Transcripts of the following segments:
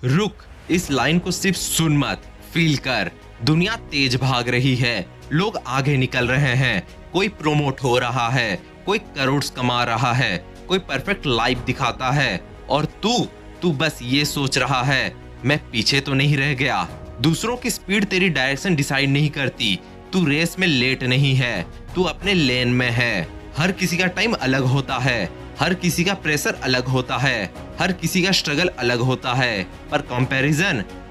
रुक, इस लाइन को सिर्फ सुन मत, फील कर। दुनिया तेज भाग रही है, लोग आगे निकल रहे हैं, कोई प्रोमोट हो रहा है, कोई करोड़ कमा रहा है, कोई परफेक्ट लाइफ दिखाता है, और तू बस ये सोच रहा है मैं पीछे तो नहीं रह गया। दूसरों की स्पीड तेरी डायरेक्शन डिसाइड नहीं करती। तू रेस में लेट नहीं है, तू अपने लेन में है। हर किसी का टाइम अलग होता है, हर किसी का प्रेशर अलग होता है, हर किसी का स्ट्रगल अलग होता है, पर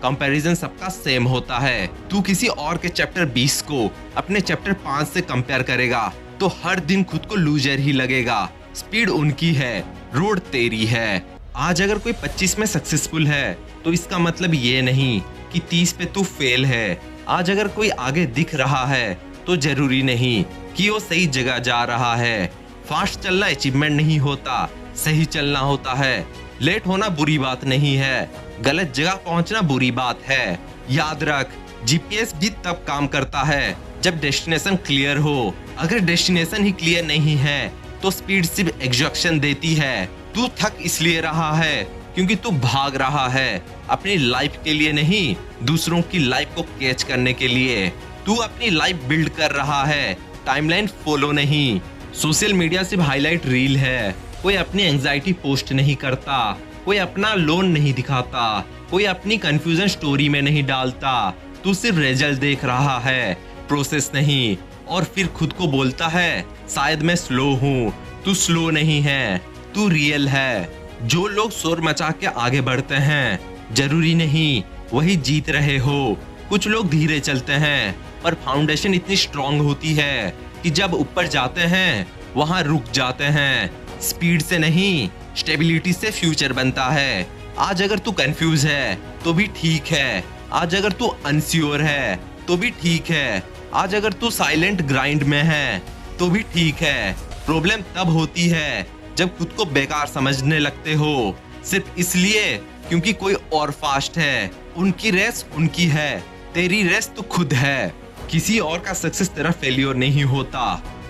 कंपैरिजन सबका सेम होता है। तू किसी और के चैप्टर 20 को अपने चैप्टर 5 से कंपेयर करेगा तो हर दिन खुद को लूजर ही लगेगा। स्पीड उनकी है, रोड तेरी है। आज अगर कोई 25 में सक्सेसफुल है तो इसका मतलब ये नहीं कि 30 पे तू फेल है। आज अगर कोई आगे दिख रहा है तो जरूरी नहीं कि वो सही जगह जा रहा है। फास्ट चलना अचीवमेंट नहीं होता, सही चलना होता है। लेट होना बुरी बात नहीं है, गलत जगह पहुंचना बुरी बात है। याद रख, जीपीएस भी तब काम करता है जब डेस्टिनेशन क्लियर हो। अगर डेस्टिनेशन ही क्लियर नहीं है तो स्पीड सिर्फ एग्जॉक्शन देती है। तू थक इसलिए रहा है क्योंकि तू भाग रहा है, अपनी लाइफ के लिए नहीं, दूसरों की लाइफ को कैच करने के लिए। तू अपनी लाइफ बिल्ड कर रहा है, टाइमलाइन फॉलो नहीं। सोशल मीडिया सिर्फ हाईलाइट रील है, कोई अपनी एंजाइटी पोस्ट नहीं करता, कोई अपना लोन नहीं दिखाता, कोई अपनी कंफ्यूजन स्टोरी में नहीं डालता। तू सिर्फ रिजल्ट देख रहा है, प्रोसेस नहीं, और फिर खुद को बोलता है शायद मैं स्लो हूँ। तू स्लो नहीं है, तू रियल है। जो लोग शोर मचा के आगे बढ़ते हैं जरूरी नहीं वही जीत रहे हो। कुछ लोग धीरे चलते हैं पर फाउंडेशन इतनी स्ट्रांग होती है कि जब ऊपर जाते हैं वहां रुक जाते हैं। स्पीड से नहीं, स्टेबिलिटी से फ्यूचर बनता है। आज अगर तू कंफ्यूज है तो भी ठीक है, आज अगर तू अनश्योर है तो भी ठीक है, आज अगर तू साइलेंट ग्राइंड में है तो भी ठीक है। प्रॉब्लम तब होती है जब खुद को बेकार समझने लगते हो, सिर्फ इसलिए क्योंकि कोई और फास्ट है। उनकी रेस उनकी है, तेरी रेस तो खुद है। किसी और का सक्सेस तेरा फेलियर नहीं होता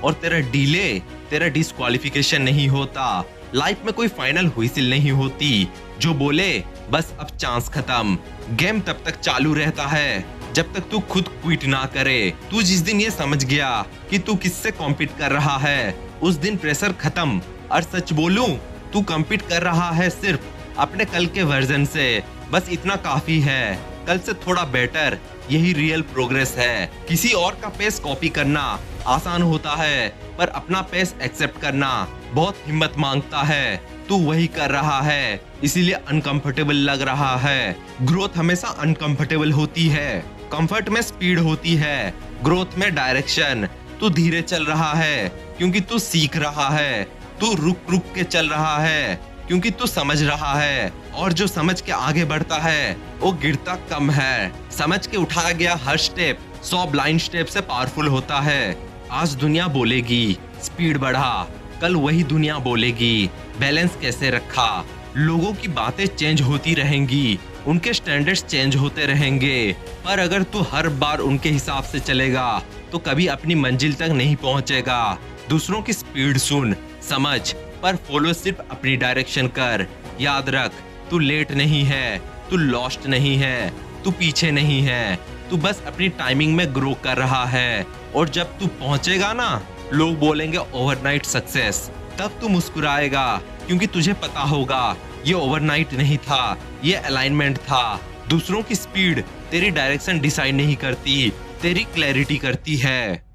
और तेरा डिले तेरा डिस्क्वालिफिकेशन नहीं होता। लाइफ में कोई फाइनल व्हिसिल नहीं होती जो बोले बस अब चांस खत्म। गेम तब तक चालू रहता है जब तक तू खुद क्विट ना करे। तू जिस दिन ये समझ गया कि तू किससे कॉम्पीट कर रहा है उस दिन प्रेशर खत्म। और सच बोलूं, तू कम्पीट कर रहा है सिर्फ अपने कल के वर्जन से, बस इतना काफी है। कल से थोड़ा बेटर, यही रियल प्रोग्रेस है। किसी और का पेस कॉपी करना आसान होता है पर अपना पेस एक्सेप्ट करना बहुत हिम्मत मांगता है। तू वही कर रहा है इसीलिए अनकंफर्टेबल लग रहा है। ग्रोथ हमेशा अनकंफर्टेबल होती है, कंफर्ट में स्पीड होती है, ग्रोथ में डायरेक्शन। तू धीरे चल रहा है क्योंकि तू सीख रहा है, तू रुक रुक के चल रहा है क्योंकि तू समझ रहा है, और जो समझ के आगे बढ़ता है वो गिरता कम है। समझ के उठाया गया हर स्टेप 100 ब्लाइंड स्टेप से पावरफुल होता है। आज दुनिया बोलेगी स्पीड बढ़ा, कल वही दुनिया बोलेगी बैलेंस कैसे रखा। लोगों की बातें चेंज होती रहेंगी, उनके स्टैंडर्ड्स चेंज होते रहेंगे, पर अगर तू हर बार उनके हिसाब से चलेगा तो कभी अपनी मंजिल तक नहीं पहुंचेगा। दूसरों की स्पीड सुन, समझ, पर फॉलो सिर्फ अपनी डायरेक्शन कर। याद रख, तू लेट नहीं है, तू लॉस्ट नहीं है, तू पीछे नहीं है, तू बस अपनी टाइमिंग में ग्रो कर रहा है। और जब तू पहुंचेगा ना, लोग बोलेंगे ओवरनाइट सक्सेस, तब तू मुस्कुराएगा क्योंकि तुझे पता होगा ये ओवरनाइट नहीं था, ये अलाइनमेंट था। दूसरों की स्पीड तेरी डायरेक्शन डिसाइड नहीं करती, तेरी क्लैरिटी करती है।